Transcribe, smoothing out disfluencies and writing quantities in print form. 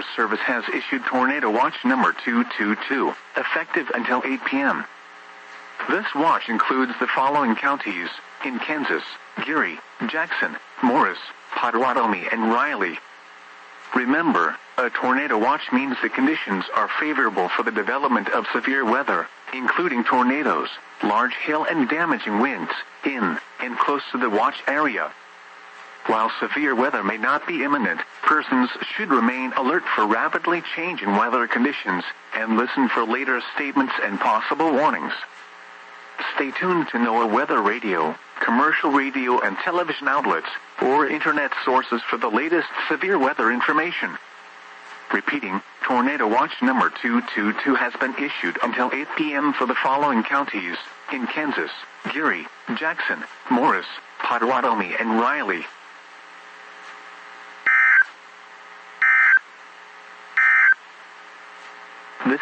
Weather Service has issued Tornado Watch number 222, effective until 8 p.m. This watch includes the following counties in Kansas: Geary, Jackson, Morris, Pottawatomie, and Riley. Remember, a tornado watch means the conditions are favorable for the development of severe weather, including tornadoes, large hail and damaging winds, in and close to the watch area. While severe weather may not be imminent, persons should remain alert for rapidly changing weather conditions and listen for later statements and possible warnings. Stay tuned to Noaa Weather Radio, commercial radio and television outlets, or internet sources for the latest severe weather information. Repeating, Tornado Watch number 222 has been issued until 8 p.m. for the following counties in Kansas: Geary, Jackson, Morris, Pottawatomie, and Riley. This